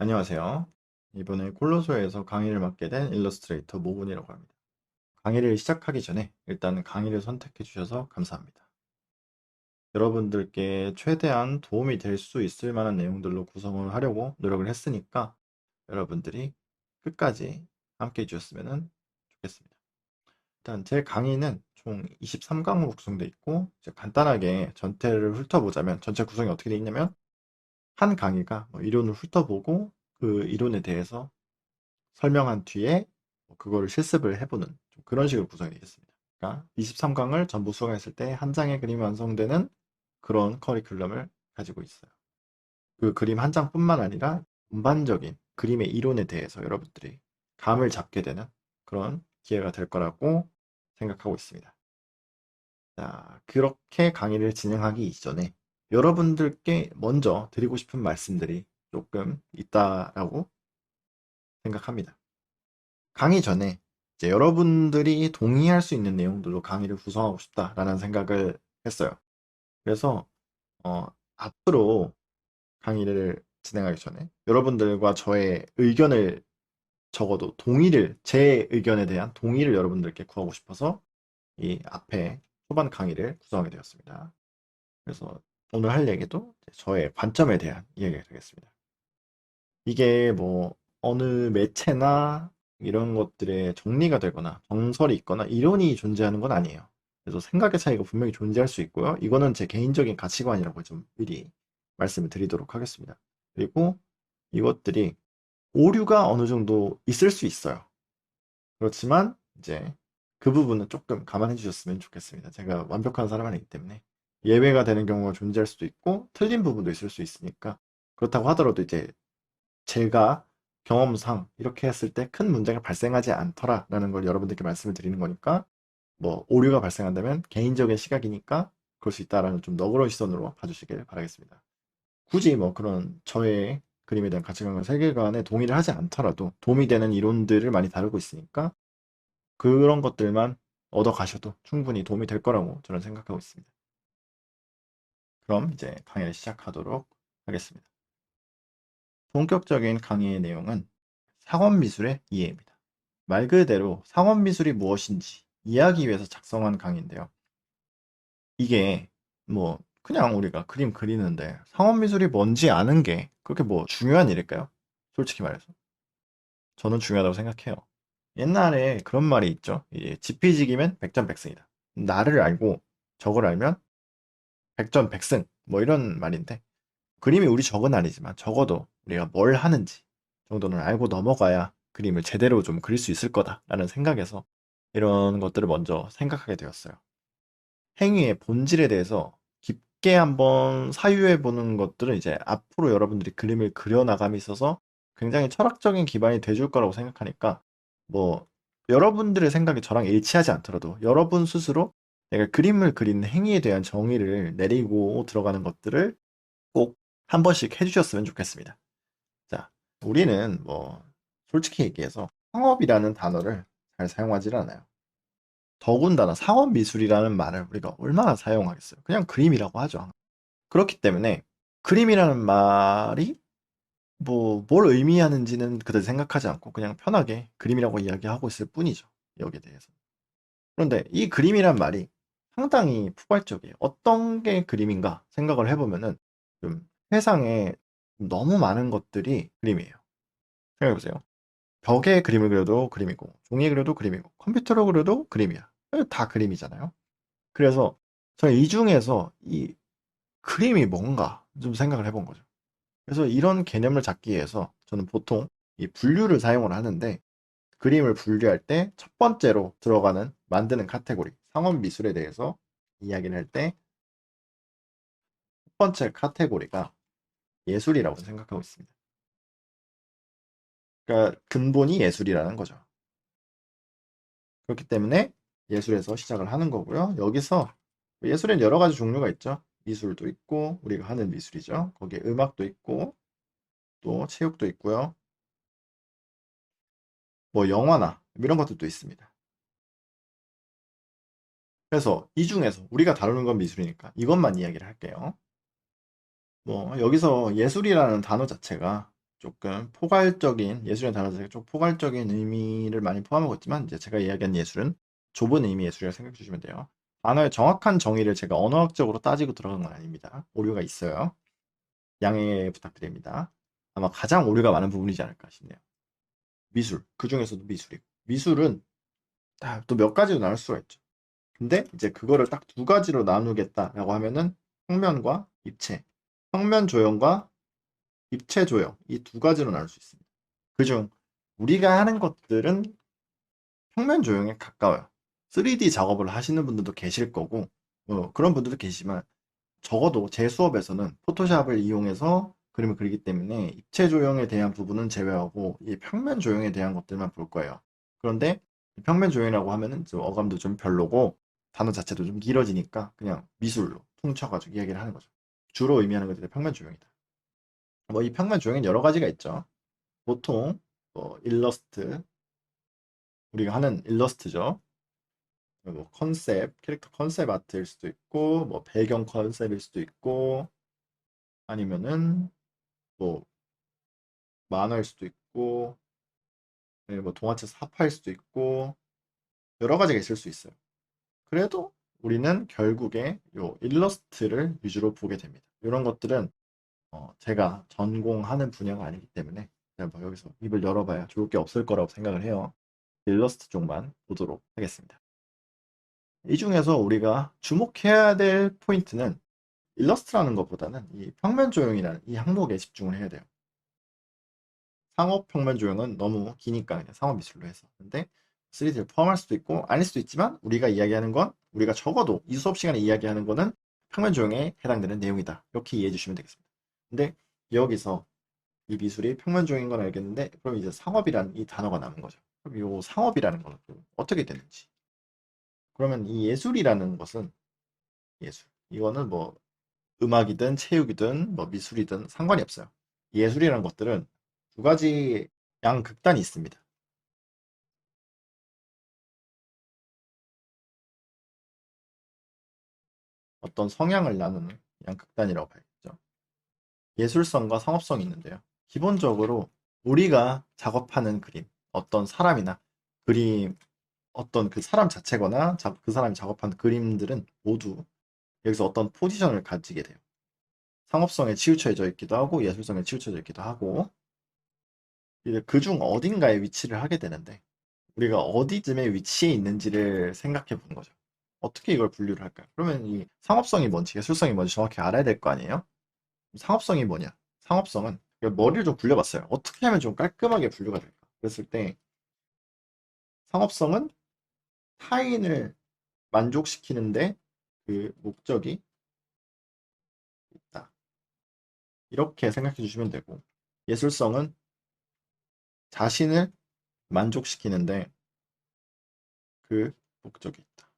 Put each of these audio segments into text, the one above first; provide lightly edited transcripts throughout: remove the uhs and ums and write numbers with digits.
안녕하세요. 이번에 콜로소에서 강의를 맡게 된 일러스트레이터 모군이라고 합니다. 강의를 시작하기 전에 일단 강의를 선택해 주셔서 감사합니다. 여러분들께 최대한 도움이 될 수 있을 만한 내용들로 구성을 하려고 노력을 했으니까 여러분들이 끝까지 함께 해 주셨으면 좋겠습니다. 일단 제 강의는 총 23강으로 구성되어 있고 이제 간단하게 전체를 훑어보자면 전체 구성이 어떻게 되어 있냐면 한 강의가 이론을 훑어보고 그 이론에 대해서 설명한 뒤에 그거를 실습을 해보는 좀 그런 식으로 구성이 되겠습니다. 그러니까 23강을 전부 수강했을 때 한 장의 그림이 완성되는 그런 커리큘럼을 가지고 있어요. 그 그림 한 장뿐만 아니라 전반적인 그림의 이론에 대해서 여러분들이 감을 잡게 되는 그런 기회가 될 거라고 생각하고 있습니다. 자, 그렇게 강의를 진행하기 이전에 여러분들께 먼저 드리고 싶은 말씀들이 조금 있다라고 생각합니다. 강의 전에 이제 여러분들이 동의할 수 있는 내용들로 강의를 구성하고 싶다라는 생각을 했어요. 그래서 앞으로 강의를 진행하기 전에 여러분들과 저의 의견을 적어도 제 의견에 대한 동의를 여러분들께 구하고 싶어서 이 앞에 초반 강의를 구성하게 되었습니다. 그래서 오늘 할 얘기도 저의 관점에 대한 이야기가 되겠습니다. 이게 뭐 어느 매체나 이런 것들에 정리가 되거나 정설이 있거나 이론이 존재하는 건 아니에요. 그래서 생각의 차이가 분명히 존재할 수 있고요. 이거는 제 개인적인 가치관이라고 좀 미리 말씀을 드리도록 하겠습니다. 그리고 이것들이 오류가 어느 정도 있을 수 있어요. 그렇지만 이제 그 부분은 조금 감안해 주셨으면 좋겠습니다. 제가 완벽한 사람은 아니기 때문에 예외가 되는 경우가 존재할 수도 있고 틀린 부분도 있을 수 있으니까 그렇다고 하더라도 이제 제가 경험상 이렇게 했을 때 큰 문제가 발생하지 않더라라는 걸 여러분들께 말씀을 드리는 거니까 뭐 오류가 발생한다면 개인적인 시각이니까 그럴 수 있다라는 좀 너그러운 시선으로 봐주시길 바라겠습니다. 굳이 뭐 그런 저의 그림에 대한 가치관과 세계관에 동의를 하지 않더라도 도움이 되는 이론들을 많이 다루고 있으니까 그런 것들만 얻어 가셔도 충분히 도움이 될 거라고 저는 생각하고 있습니다. 그럼 이제 강의를 시작하도록 하겠습니다. 본격적인 강의의 내용은 상업미술의 이해입니다. 말 그대로 상업미술이 무엇인지 이해하기 위해서 작성한 강의인데요. 이게 뭐 그냥 우리가 그림 그리는데 상업미술이 뭔지 아는 게 그렇게 뭐 중요한 일일까요? 솔직히 말해서. 저는 중요하다고 생각해요. 옛날에 그런 말이 있죠. 이제 지피지기면 백전백승이다. 나를 알고 적을 알면 백전백승. 뭐 이런 말인데 그림이 우리 적은 아니지만 적어도 우리가 뭘 하는지 정도는 알고 넘어가야 그림을 제대로 좀 그릴 수 있을 거다라는 생각에서 이런 것들을 먼저 생각하게 되었어요. 행위의 본질에 대해서 깊게 한번 사유해 보는 것들은 이제 앞으로 여러분들이 그림을 그려나감에 있어서 굉장히 철학적인 기반이 돼줄 거라고 생각하니까 뭐 여러분들의 생각이 저랑 일치하지 않더라도 여러분 스스로 내가 그림을 그리는 행위에 대한 정의를 내리고 들어가는 것들을 꼭 한 번씩 해주셨으면 좋겠습니다. 자, 우리는 뭐 솔직히 얘기해서 상업이라는 단어를 잘 사용하지 않아요. 더군다나 상업 미술이라는 말을 우리가 얼마나 사용하겠어요. 그냥 그림이라고 하죠. 그렇기 때문에 그림이라는 말이 뭐 뭘 의미하는지는 그다지 생각하지 않고 그냥 편하게 그림이라고 이야기하고 있을 뿐이죠. 여기에 대해서. 그런데 이 그림이란 말이 상당히 포괄적이에요. 어떤 게 그림인가 생각을 해보면은 좀 세상에 너무 많은 것들이 그림이에요. 생각해보세요. 벽에 그림을 그려도 그림이고, 종이에 그려도 그림이고, 컴퓨터로 그려도 그림이야. 다 그림이잖아요. 그래서 저는 이 중에서 이 그림이 뭔가 좀 생각을 해본 거죠. 그래서 이런 개념을 잡기 위해서 저는 보통 이 분류를 사용을 하는데 그림을 분류할 때 첫 번째로 들어가는 만드는 카테고리, 상업 미술에 대해서 이야기를 할 때 첫 번째 카테고리가 예술이라고 생각하고 있습니다. 그러니까 근본이 예술이라는 거죠. 그렇기 때문에 예술에서 시작을 하는 거고요. 여기서 예술엔 여러 가지 종류가 있죠. 미술도 있고 우리가 하는 미술이죠. 거기에 음악도 있고 또 체육도 있고요. 뭐 영화나 이런 것들도 있습니다. 그래서 이 중에서 우리가 다루는 건 미술이니까 이것만 이야기를 할게요. 뭐 여기서 예술이라는 단어 자체가 조금 포괄적인 예술의 단어에서 좀 포괄적인 의미를 많이 포함하고 있지만 이제 제가 이야기한 예술은 좁은 의미 예술이라고 생각해 주시면 돼요. 단어의 정확한 정의를 제가 언어학적으로 따지고 들어간 건 아닙니다. 오류가 있어요. 양해 부탁드립니다. 아마 가장 오류가 많은 부분이지 않을까 싶네요. 미술, 그 중에서도 미술이고. 미술은 또 몇 가지로 나눌 수가 있죠. 근데 이제 그거를 딱 두 가지로 나누겠다라고 하면은 평면과 입체, 평면 조형과 입체 조형 이 두 가지로 나눌 수 있습니다. 그중 우리가 하는 것들은 평면 조형에 가까워요. 3D 작업을 하시는 분들도 계실 거고 그런 분들도 계시지만 적어도 제 수업에서는 포토샵을 이용해서 그림을 그리기 때문에 입체 조형에 대한 부분은 제외하고 이 평면 조형에 대한 것들만 볼 거예요. 그런데 평면 조형이라고 하면은 좀 어감도 좀 별로고 단어 자체도 좀 길어지니까 그냥 미술로 퉁쳐가지고 이야기를 하는 거죠. 주로 의미하는 것들이 평면 조형이다. 뭐 이 평면 조형은 여러 가지가 있죠. 보통 뭐 일러스트, 우리가 하는 일러스트죠. 뭐 컨셉, 캐릭터 컨셉 아트일 수도 있고 뭐 배경 컨셉일 수도 있고 아니면은 뭐 만화일 수도 있고 뭐 동화책 사파일 수도 있고 여러 가지가 있을 수 있어요. 그래도 우리는 결국에 요 일러스트를 위주로 보게 됩니다. 이런 것들은 제가 전공하는 분야가 아니기 때문에 제가 뭐 여기서 입을 열어봐야 좋을 게 없을 거라고 생각을 해요. 일러스트 쪽만 보도록 하겠습니다. 이 중에서 우리가 주목해야 될 포인트는 일러스트라는 것보다는 이 평면 조형이라는 이 항목에 집중을 해야 돼요. 상업 평면 조형은 너무 기니까 그냥 상업 미술로 해서. 근데 3D를 포함할 수도 있고 아닐 수도 있지만 우리가 이야기하는 건 우리가 적어도 이 수업 시간에 이야기하는 거는 평면 조형에 해당되는 내용이다. 이렇게 이해해 주시면 되겠습니다. 근데 여기서 이 미술이 평면 조형인 건 알겠는데 그럼 이제 상업이라는 이 단어가 남은 거죠. 그럼 이 상업이라는 건 어떻게 되는지. 그러면 이 예술이라는 것은 예술. 이거는 뭐 음악이든 체육이든 뭐 미술이든 상관이 없어요. 예술이라는 것들은 두 가지 양극단이 있습니다. 어떤 성향을 나누는 양극단이라고 봐야겠죠. 예술성과 상업성이 있는데요. 기본적으로 우리가 작업하는 그림, 어떤 사람이나 그림, 어떤 그 사람 자체거나 그 사람이 작업한 그림들은 모두 여기서 어떤 포지션을 가지게 돼요. 상업성에 치우쳐져 있기도 하고 예술성에 치우쳐져 있기도 하고 이제 그중 어딘가에 위치를 하게 되는데 우리가 어디쯤에 위치해 있는지를 생각해 보는 거죠. 어떻게 이걸 분류를 할까요? 그러면 이 상업성이 뭔지 예술성이 뭔지 정확히 알아야 될 거 아니에요? 상업성이 뭐냐? 상업성은 머리를 좀 굴려봤어요. 어떻게 하면 좀 깔끔하게 분류가 될까? 그랬을 때 상업성은 타인을 만족시키는데 그 목적이 있다. 이렇게 생각해 주시면 되고 예술성은 자신을 만족시키는데 그 목적이 있다.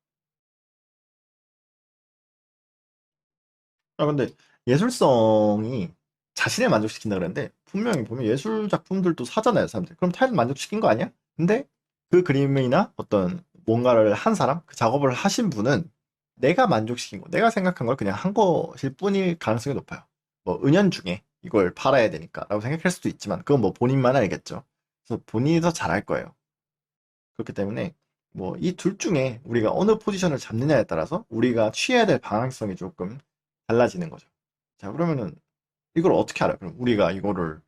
근데 예술성이 자신을 만족시킨다 그랬는데 분명히 보면 예술 작품들도 사잖아요, 사람들. 그럼 타인을 만족시킨 거 아니야? 근데 그 그림이나 어떤 뭔가를 한 사람, 그 작업을 하신 분은 내가 만족시킨 거, 내가 생각한 걸 그냥 한 것일 뿐일 가능성이 높아요. 뭐 은연중에 이걸 팔아야 되니까라고 생각할 수도 있지만 그건 뭐 본인만 알겠죠. 그래서 본인이 더 잘할 거예요. 그렇기 때문에 뭐 이 둘 중에 우리가 어느 포지션을 잡느냐에 따라서 우리가 취해야 될 방향성이 조금 달라지는 거죠. 자, 그러면은 이걸 어떻게 알아요? 그럼 우리가 이거를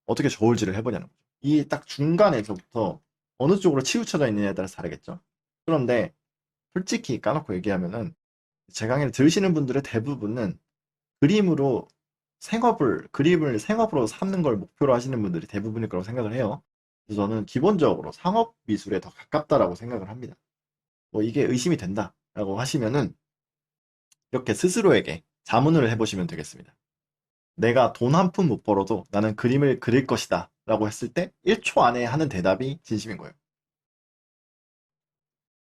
어떻게 저울질을 해보냐는 거죠. 이 딱 중간에서부터 어느 쪽으로 치우쳐져 있느냐에 따라서 다르겠죠. 그런데 솔직히 까놓고 얘기하면은 제 강의를 들으시는 분들의 대부분은 그림으로 그림을 생업으로 삼는 걸 목표로 하시는 분들이 대부분일 거라고 생각을 해요. 그래서 저는 기본적으로 상업 미술에 더 가깝다라고 생각을 합니다. 뭐 이게 의심이 된다라고 하시면은 이렇게 스스로에게 자문을 해보시면 되겠습니다. 내가 돈 한 푼 못 벌어도 나는 그림을 그릴 것이다 라고 했을 때 1초 안에 하는 대답이 진심인 거예요.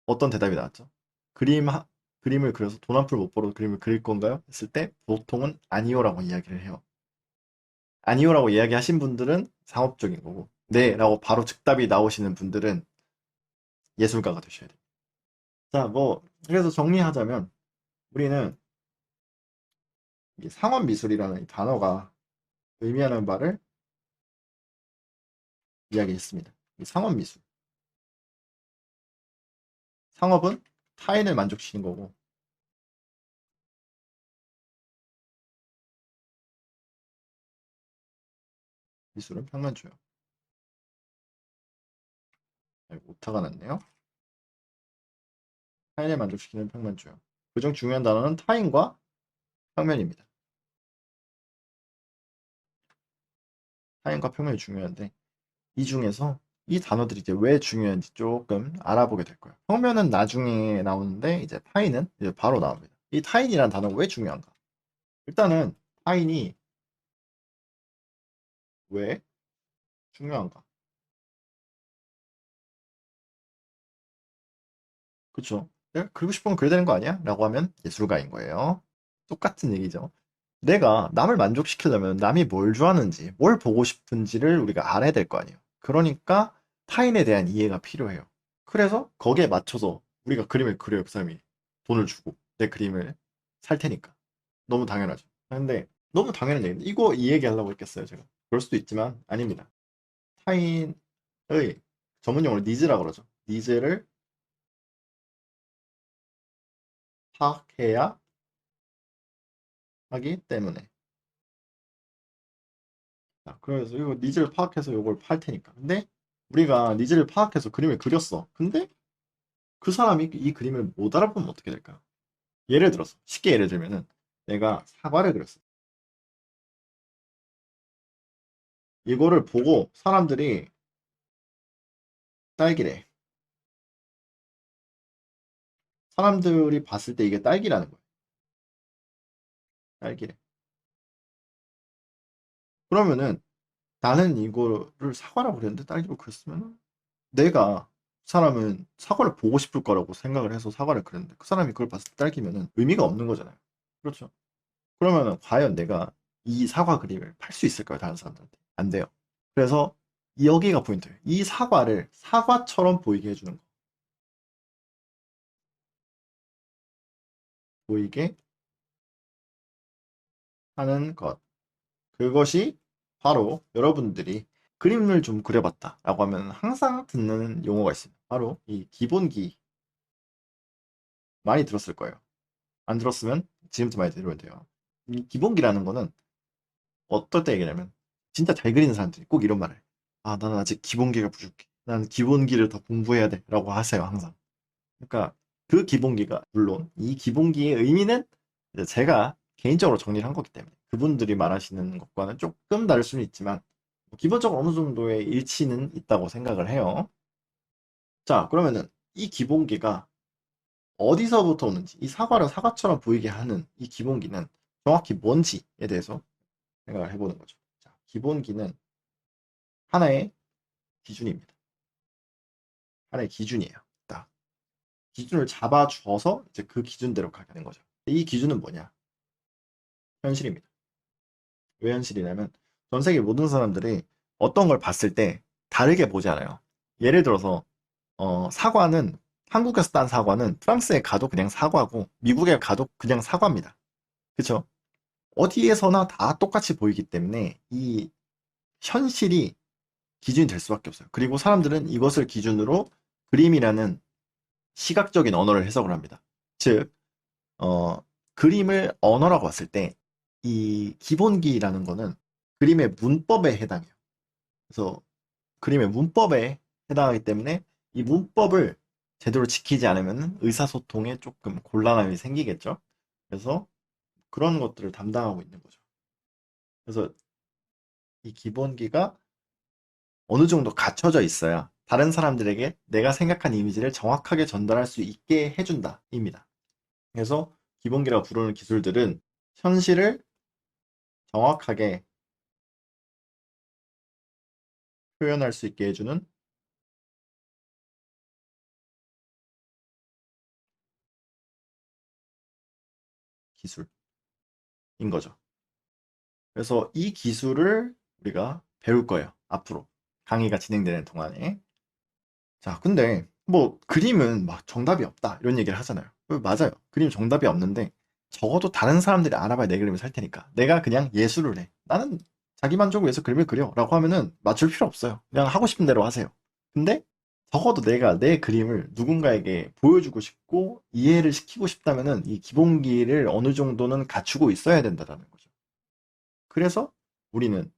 어떤 대답이 나왔죠? 그림, 그림을 그려서 돈 한 푼 못 벌어도 그림을 그릴 건가요? 했을 때 보통은 아니요라고 이야기를 해요. 아니요라고 이야기하신 분들은 상업적인 거고 네 라고 바로 즉답이 나오시는 분들은 예술가가 되셔야 돼요. 자, 뭐 그래서 정리하자면 우리는 이 상업 미술이라는 이 단어가 의미하는 바를 이야기했습니다. 이 상업 미술. 상업은 타인을 만족시키는 거고, 미술은 평면조형. 오타가 났네요. 타인을 만족시키는 평면조형. 그중 중요한 단어는 타인과 평면입니다. 타인과 평면이 중요한데, 이 중에서 이 단어들이 이제 왜 중요한지 조금 알아보게 될 거예요. 평면은 나중에 나오는데 이제 타인은 이제 바로 나옵니다. 이 타인이라는 단어가 왜 중요한가? 일단은 타인이 왜 중요한가? 그쵸? 내가 그리고 싶으면 그래야 되는 거 아니야? 라고 하면 예술가인 거예요. 똑같은 얘기죠. 내가 남을 만족시키려면 남이 뭘 좋아하는지, 뭘 보고 싶은지를 우리가 알아야 될 거 아니에요. 그러니까 타인에 대한 이해가 필요해요. 그래서 거기에 맞춰서 우리가 그림을 그려요. 그 사람이 돈을 주고 내 그림을 살 테니까. 너무 당연하죠. 근데 너무 당연한 얘기인데 이거 이 얘기하려고 했겠어요, 제가. 그럴 수도 있지만 아닙니다. 타인의 전문용어로 니즈라고 그러죠. 니즈를 파악해야 하기 때문에. 자, 그래서 이거 니즈를 파악해서 이걸 팔 테니까. 근데 우리가 니즈를 파악해서 그림을 그렸어. 근데 그 사람이 이 그림을 못 알아보면 어떻게 될까요? 예를 들어서 쉽게 예를 들면은 내가 사과를 그렸어. 이거를 보고 사람들이 딸기래. 사람들이 봤을 때 이게 딸기라는 거예요. 딸기래. 그러면은 나는 이거를 사과라고 그랬는데 딸기로 그렸으면 내가 사람은 사과를 보고 싶을 거라고 생각을 해서 사과를 그렸는데 그 사람이 그걸 봤을 때 딸기면은 의미가 없는 거잖아요. 그렇죠. 그러면은 과연 내가 이 사과 그림을 팔 수 있을까요? 다른 사람들한테? 안 돼요. 그래서 여기가 포인트예요. 이 사과를 사과처럼 보이게 해주는 거. 보이게 하는 것. 그것이 바로 여러분들이 그림을 좀 그려봤다라고 하면 항상 듣는 용어가 있습니다. 바로 이 기본기. 많이 들었을 거예요. 안 들었으면 지금부터 많이 들으면 돼요. 이 기본기라는 거는 어떨 때 얘기냐면 진짜 잘 그리는 사람들이 꼭 이런 말을 해요. 아, 나는 아직 기본기가 부족해. 난 기본기를 더 공부해야 돼. 라고 하세요, 항상. 그러니까 그 기본기가 물론 이 기본기의 의미는 이제 제가 개인적으로 정리를 한 거기 때문에 그분들이 말하시는 것과는 조금 다를 수는 있지만 뭐 기본적으로 어느 정도의 일치는 있다고 생각을 해요. 자, 그러면은 이 기본기가 어디서부터 오는지, 이 사과를 사과처럼 보이게 하는 이 기본기는 정확히 뭔지에 대해서 생각을 해보는 거죠. 자, 기본기는 하나의 기준입니다. 하나의 기준이에요. 딱 기준을 잡아줘서 이제 그 기준대로 가게 되는 거죠. 이 기준은 뭐냐? 현실입니다. 왜 현실이냐면 전 세계 모든 사람들이 어떤 걸 봤을 때 다르게 보지 않아요. 예를 들어서 사과는 한국에서 딴 사과는 프랑스에 가도 그냥 사과고 미국에 가도 그냥 사과입니다. 그렇죠? 어디에서나 다 똑같이 보이기 때문에 이 현실이 기준이 될 수밖에 없어요. 그리고 사람들은 이것을 기준으로 그림이라는 시각적인 언어를 해석을 합니다. 즉, 그림을 언어라고 봤을 때 이 기본기라는 거는 그림의 문법에 해당해요. 그래서 그림의 문법에 해당하기 때문에 이 문법을 제대로 지키지 않으면 의사소통에 조금 곤란함이 생기겠죠. 그래서 그런 것들을 담당하고 있는 거죠. 그래서 이 기본기가 어느 정도 갖춰져 있어야 다른 사람들에게 내가 생각한 이미지를 정확하게 전달할 수 있게 해준다. 입니다. 그래서 기본기라고 부르는 기술들은 현실을 정확하게 표현할 수 있게 해주는 기술인 거죠. 그래서 이 기술을 우리가 배울 거예요. 앞으로. 강의가 진행되는 동안에. 자, 근데 뭐 그림은 막 정답이 없다. 이런 얘기를 하잖아요. 맞아요. 그림 정답이 없는데 적어도 다른 사람들이 알아봐야 내 그림을 살 테니까. 내가 그냥 예술을 해. 나는 자기 만족을 위해서 그림을 그려 라고 하면은 맞출 필요 없어요. 그냥 하고 싶은 대로 하세요. 근데 적어도 내가 내 그림을 누군가에게 보여주고 싶고 이해를 시키고 싶다면은 이 기본기를 어느 정도는 갖추고 있어야 된다는 거죠. 그래서 우리는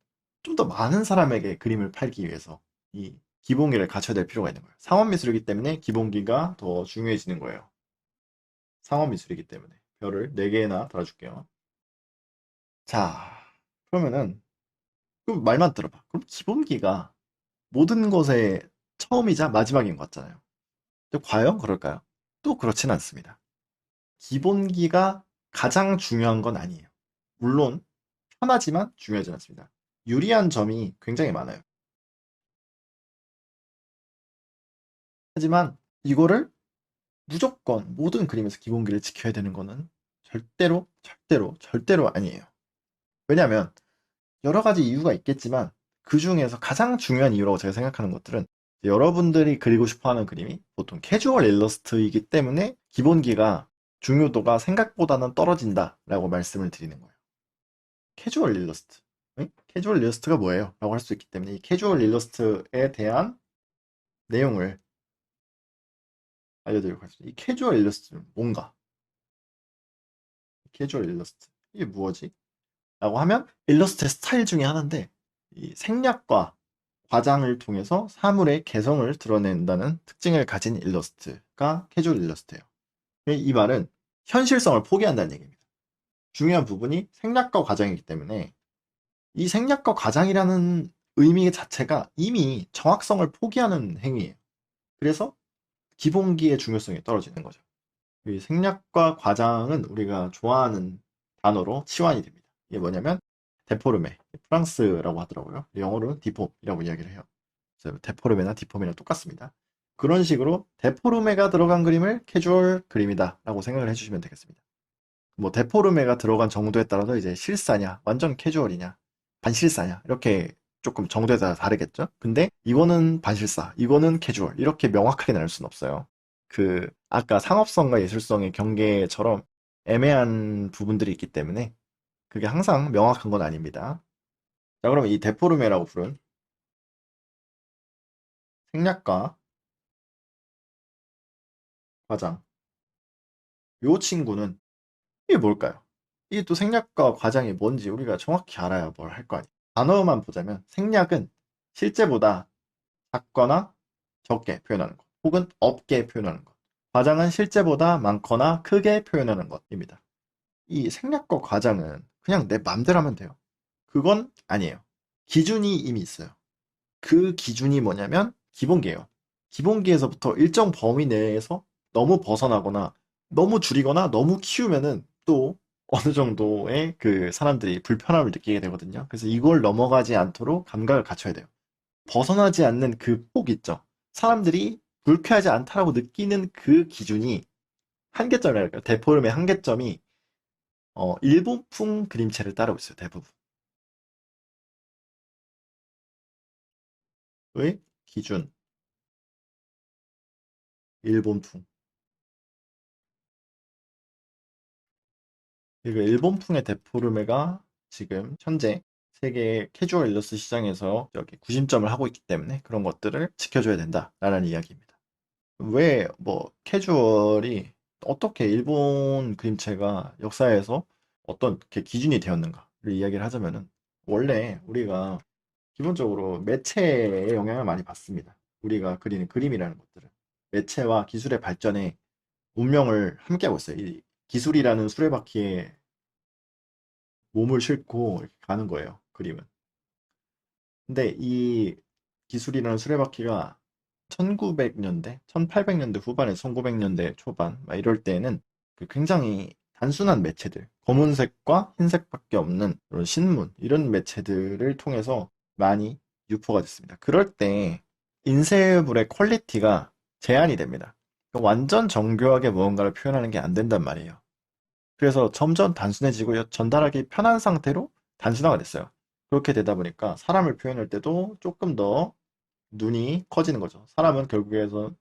좀 더 많은 사람에게 그림을 팔기 위해서 이 기본기를 갖춰야 될 필요가 있는 거예요. 상업미술이기 때문에 기본기가 더 중요해지는 거예요. 상업미술이기 때문에. 별을 4개나 달아줄게요. 자, 그러면은 그럼 말만 들어봐. 그럼 기본기가 모든 것의 처음이자 마지막인 것 같잖아요. 근데 과연 그럴까요? 또 그렇진 않습니다. 기본기가 가장 중요한 건 아니에요. 물론 편하지만 중요하지 않습니다. 유리한 점이 굉장히 많아요. 하지만 이거를 무조건 모든 그림에서 기본기를 지켜야 되는 거는 절대로, 절대로, 절대로 아니에요. 왜냐하면 여러 가지 이유가 있겠지만 그 중에서 가장 중요한 이유라고 제가 생각하는 것들은 여러분들이 그리고 싶어 하는 그림이 보통 캐주얼 일러스트이기 때문에 기본기가 중요도가 생각보다는 떨어진다라고 말씀을 드리는 거예요. 캐주얼 일러스트. 응? 캐주얼 일러스트가 뭐예요? 라고 할 수 있기 때문에 이 캐주얼 일러스트에 대한 내용을 알려드리도록 하겠습니다. 이 캐주얼 일러스트는 뭔가? 캐주얼 일러스트. 이게 무엇이? 라고 하면 일러스트의 스타일 중에 하나인데 이 생략과 과장을 통해서 사물의 개성을 드러낸다는 특징을 가진 일러스트가 캐주얼 일러스트예요. 이 말은 현실성을 포기한다는 얘기입니다. 중요한 부분이 생략과 과장이기 때문에 이 생략과 과장이라는 의미 자체가 이미 정확성을 포기하는 행위예요. 그래서 기본기의 중요성이 떨어지는 거죠. 이 생략과 과장은 우리가 좋아하는 단어로 치환이 됩니다. 이게 뭐냐면 데포르메, 프랑스라고 하더라고요. 영어로는 디폼이라고 이야기를 해요. 그래서 데포르메나 디폼이랑 똑같습니다. 그런 식으로 데포르메가 들어간 그림을 캐주얼 그림이다 라고 생각을 해주시면 되겠습니다. 뭐 데포르메가 들어간 정도에 따라서 이제 실사냐, 완전 캐주얼이냐, 반실사냐 이렇게 조금 정도에 따라 다르겠죠. 근데 이거는 반실사, 이거는 캐주얼 이렇게 명확하게 나눌 수는 없어요. 그 아까 상업성과 예술성의 경계처럼 애매한 부분들이 있기 때문에 그게 항상 명확한 건 아닙니다. 자, 그럼 이 데포르메라고 부른 생략과 과장 요 친구는 이게 뭘까요? 이게 또 생략과 과장이 뭔지 우리가 정확히 알아야 뭘 할 거 아니에요. 단어만 보자면 생략은 실제보다 작거나 적게 표현하는 것, 혹은 없게 표현하는 것. 과장은 실제보다 많거나 크게 표현하는 것입니다. 이 생략과 과장은 그냥 내 맘대로 하면 돼요. 그건 아니에요. 기준이 이미 있어요. 그 기준이 뭐냐면 기본기예요. 기본기에서부터 일정 범위 내에서 너무 벗어나거나 너무 줄이거나 너무 키우면은 또 어느 정도의 그 사람들이 불편함을 느끼게 되거든요. 그래서 이걸 넘어가지 않도록 감각을 갖춰야 돼요. 벗어나지 않는 그 폭 있죠. 사람들이 불쾌하지 않다라고 느끼는 그 기준이 한계점이랄까요. 데포름의 한계점이 일본풍 그림체를 따르고 있어요. 대부분. 의 기준, 일본풍. 그리고 일본풍의 데포르메가 지금 현재 세계 캐주얼 일러스트 시장에서 여기 구심점을 하고 있기 때문에 그런 것들을 지켜줘야 된다라는 이야기입니다. 왜 뭐 캐주얼이 어떻게 일본 그림체가 역사에서 어떤 기준이 되었는가를 이야기를 하자면은 원래 우리가 기본적으로 매체의 영향을 많이 받습니다. 우리가 그리는 그림이라는 것들은 매체와 기술의 발전에 운명을 함께하고 있어요. 이 기술이라는 수레바퀴에 몸을 싣고 이렇게 가는 거예요. 그림은. 근데 이 기술이라는 수레바퀴가 1900년대, 1800년대 후반에 1900년대 초반 막 이럴 때에는 그 굉장히 단순한 매체들, 검은색과 흰색밖에 없는 그런 신문 이런 매체들을 통해서 많이 유포가 됐습니다. 그럴 때 인쇄물의 퀄리티가 제한이 됩니다. 완전 정교하게 무언가를 표현하는 게 안 된단 말이에요. 그래서 점점 단순해지고 전달하기 편한 상태로 단순화가 됐어요. 그렇게 되다 보니까 사람을 표현할 때도 조금 더 눈이 커지는 거죠. 사람은 결국에서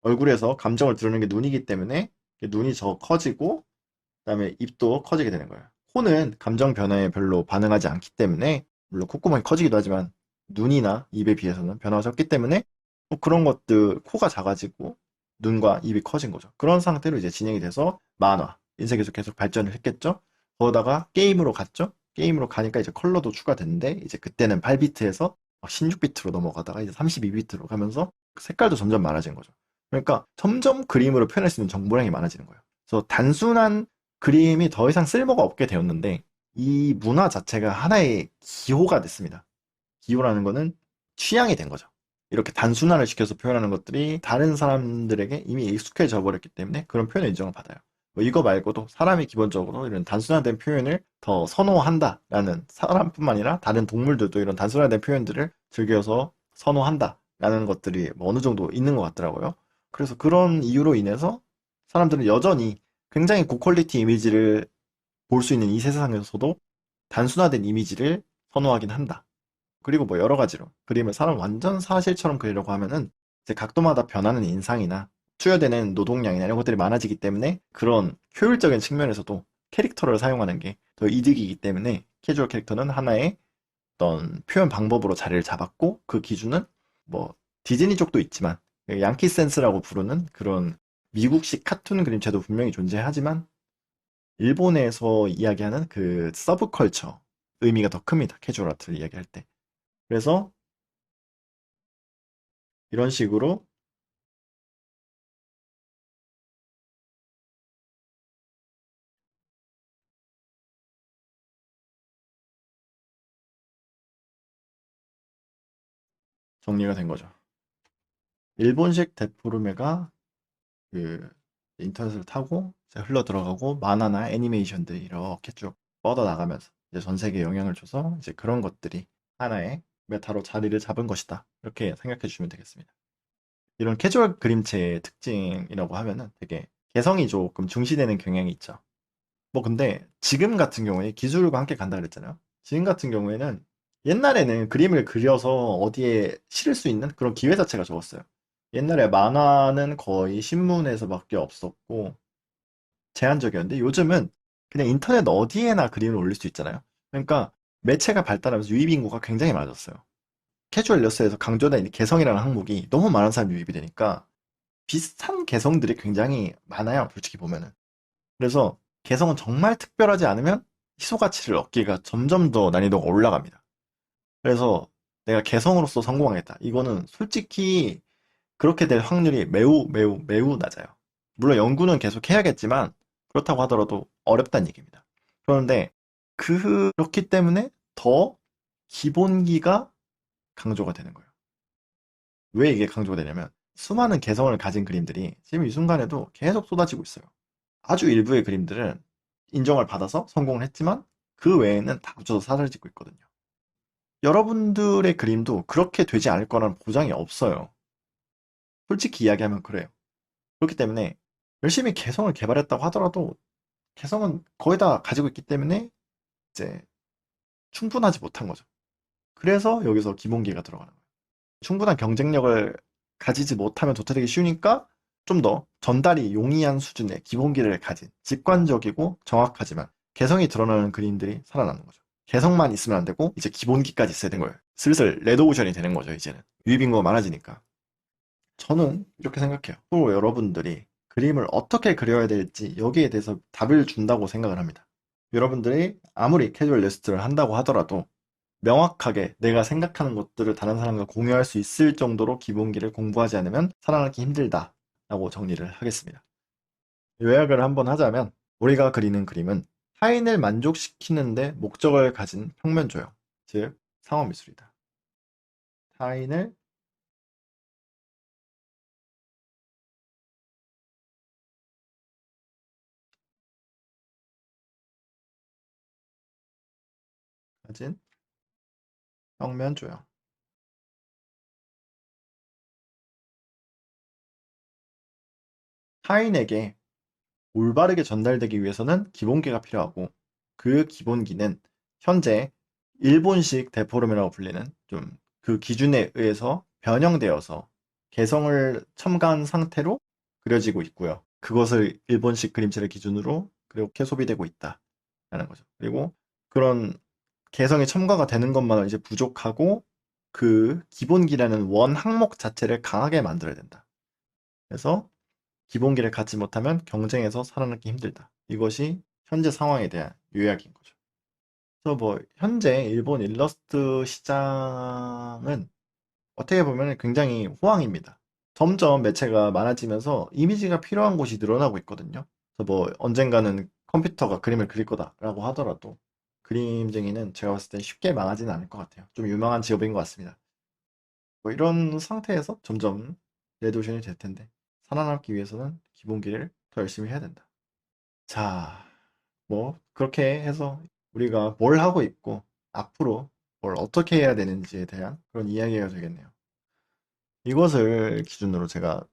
얼굴에서 감정을 드러내는 게 눈이기 때문에 눈이 더 커지고 그다음에 입도 커지게 되는 거예요. 코는 감정 변화에 별로 반응하지 않기 때문에 물론 콧구멍이 커지기도 하지만 눈이나 입에 비해서는 변화가 적기 때문에 뭐 그런 것들 코가 작아지고 눈과 입이 커진 거죠. 그런 상태로 이제 진행이 돼서 만화, 인쇄계속 계속 발전을 했겠죠. 거기다가 게임으로 갔죠. 게임으로 가니까 이제 컬러도 추가됐는데 이제 그때는 8비트에서 16비트로 넘어가다가 이제 32비트로 가면서 색깔도 점점 많아진 거죠. 그러니까 점점 그림으로 표현할 수 있는 정보량이 많아지는 거예요. 그래서 단순한 그림이 더 이상 쓸모가 없게 되었는데 이 문화 자체가 하나의 기호가 됐습니다. 기호라는 거는 취향이 된 거죠. 이렇게 단순화를 시켜서 표현하는 것들이 다른 사람들에게 이미 익숙해져 버렸기 때문에 그런 표현의 인정을 받아요. 뭐 이거 말고도 사람이 기본적으로 이런 단순화된 표현을 더 선호한다라는, 사람뿐만 아니라 다른 동물들도 이런 단순화된 표현들을 즐겨서 선호한다라는 것들이 뭐 어느 정도 있는 것 같더라고요. 그래서 그런 이유로 인해서 사람들은 여전히 굉장히 고퀄리티 이미지를 볼 수 있는 이 세상에서도 단순화된 이미지를 선호하긴 한다. 그리고 뭐 여러 가지로 그림을 사람 완전 사실처럼 그리려고 하면은 이제 각도마다 변하는 인상이나 투여되는 노동량이나 이런 것들이 많아지기 때문에 그런 효율적인 측면에서도 캐릭터를 사용하는 게 더 이득이기 때문에 캐주얼 캐릭터는 하나의 어떤 표현 방법으로 자리를 잡았고, 그 기준은 뭐 디즈니 쪽도 있지만 양키 센스라고 부르는 그런 미국식 카툰 그림체도 분명히 존재하지만 일본에서 이야기하는 그 서브컬처 의미가 더 큽니다. 캐주얼 아트를 이야기할 때. 그래서 이런 식으로 정리가 된 거죠. 일본식 데포르메가 그 인터넷을 타고 이제 흘러 들어가고 만화나 애니메이션들이 이렇게 쭉 뻗어 나가면서 이제 전 세계에 영향을 줘서 이제 그런 것들이 하나의 메타로 자리를 잡은 것이다. 이렇게 생각해 주시면 되겠습니다. 이런 캐주얼 그림체의 특징이라고 하면은 되게 개성이 조금 중시되는 경향이 있죠. 뭐 근데 지금 같은 경우에 기술과 함께 간다 그랬잖아요. 지금 같은 경우에는 옛날에는 그림을 그려서 어디에 실을 수 있는 그런 기회 자체가 적었어요. 옛날에 만화는 거의 신문에서밖에 없었고 제한적이었는데 요즘은 그냥 인터넷 어디에나 그림을 올릴 수 있잖아요. 그러니까 매체가 발달하면서 유입 인구가 굉장히 많아졌어요. 캐주얼 일러스트에서 강조된 이 개성이라는 항목이 너무 많은 사람이 유입이 되니까 비슷한 개성들이 굉장히 많아요. 솔직히 보면은. 그래서 개성은 정말 특별하지 않으면 희소 가치를 얻기가 점점 더 난이도가 올라갑니다. 그래서 내가 개성으로서 성공하겠다. 이거는 솔직히 그렇게 될 확률이 매우 매우 매우 낮아요. 물론 연구는 계속 해야겠지만 그렇다고 하더라도 어렵다는 얘기입니다. 그런데 그렇기 때문에 더 기본기가 강조가 되는 거예요. 왜 이게 강조가 되냐면 수많은 개성을 가진 그림들이 지금 이 순간에도 계속 쏟아지고 있어요. 아주 일부의 그림들은 인정을 받아서 성공을 했지만 그 외에는 다 묻혀서 사라지고 있거든요. 여러분들의 그림도 그렇게 되지 않을 거라는 보장이 없어요. 솔직히 이야기하면 그래요. 그렇기 때문에 열심히 개성을 개발했다고 하더라도 개성은 거의 다 가지고 있기 때문에 이제 충분하지 못한 거죠. 그래서 여기서 기본기가 들어가는 거예요. 충분한 경쟁력을 가지지 못하면 도태되기 쉬우니까 좀 더 전달이 용이한 수준의 기본기를 가진 직관적이고 정확하지만 개성이 드러나는 그림들이 살아나는 거죠. 개성만 있으면 안 되고 이제 기본기까지 있어야 되는 거예요. 슬슬 레드오션이 되는 거죠, 이제는. 유입인구가 많아지니까. 저는 이렇게 생각해요. 또 여러분들이 그림을 어떻게 그려야 될지 여기에 대해서 답을 준다고 생각을 합니다. 여러분들이 아무리 캐주얼 리스트를 한다고 하더라도 명확하게 내가 생각하는 것들을 다른 사람과 공유할 수 있을 정도로 기본기를 공부하지 않으면 살아남기 힘들다라고 정리를 하겠습니다. 요약을 한번 하자면 우리가 그리는 그림은 타인을 만족시키는데 목적을 가진 평면조형, 즉 상업미술이다. 타인을 가진 평면조형. 타인에게 올바르게 전달되기 위해서는 기본기가 필요하고 그 기본기는 현재 일본식 데포름이라고 불리는 좀 그 기준에 의해서 변형되어서 개성을 첨가한 상태로 그려지고 있고요. 그것을 일본식 그림체를 기준으로 그렇게 소비되고 있다라는 거죠. 그리고 그런 개성이 첨가가 되는 것만은 이제 부족하고 그 기본기라는 원 항목 자체를 강하게 만들어야 된다. 그래서 기본기를 갖지 못하면 경쟁에서 살아남기 힘들다. 이것이 현재 상황에 대한 요약인 거죠. 그래서 뭐 현재 일본 일러스트 시장은 어떻게 보면 굉장히 호황입니다. 점점 매체가 많아지면서 이미지가 필요한 곳이 늘어나고 있거든요. 그래서 뭐 언젠가는 컴퓨터가 그림을 그릴 거다라고 하더라도 그림쟁이는 제가 봤을 때 쉽게 망하지는 않을 것 같아요. 좀 유망한 직업인 것 같습니다. 뭐 이런 상태에서 점점 레드오션이 될 텐데 살아남기 위해서는 기본기를 더 열심히 해야 된다. 자, 뭐 그렇게 해서 우리가 뭘 하고 있고 앞으로 뭘 어떻게 해야 되는지에 대한 그런 이야기가 되겠네요. 이것을 기준으로 제가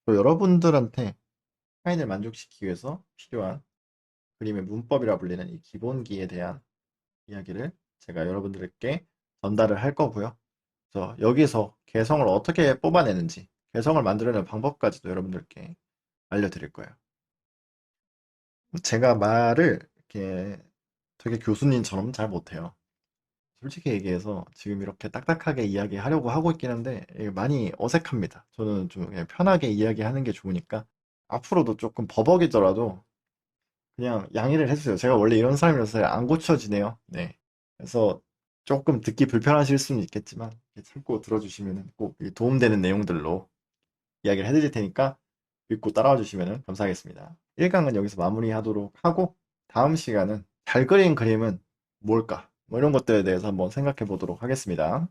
또 여러분들한테 타인을 만족시키기 위해서 필요한 그림의 문법이라 불리는 이 기본기에 대한 이야기를 제가 여러분들께 전달을 할 거고요. 그래서 여기서 개성을 어떻게 뽑아내는지, 개성을 만들어내는 방법까지도 여러분들께 알려드릴 거예요. 제가 말을 이렇게 되게 교수님처럼 잘 못해요. 솔직히 얘기해서 지금 이렇게 딱딱하게 이야기하려고 하고 있긴 한데 이게 많이 어색합니다. 저는 좀 그냥 편하게 이야기하는 게 좋으니까 앞으로도 조금 버벅이더라도 그냥 양해를 해주세요. 제가 원래 이런 사람이라서 안 고쳐지네요. 네. 그래서 조금 듣기 불편하실 수는 있겠지만 참고 들어주시면 꼭 도움되는 내용들로 이야기를 해드릴 테니까 읽고 따라와 주시면 감사하겠습니다. 1강은 여기서 마무리하도록 하고 다음 시간은 잘 그린 그림은 뭘까? 뭐 이런 것들에 대해서 한번 생각해 보도록 하겠습니다.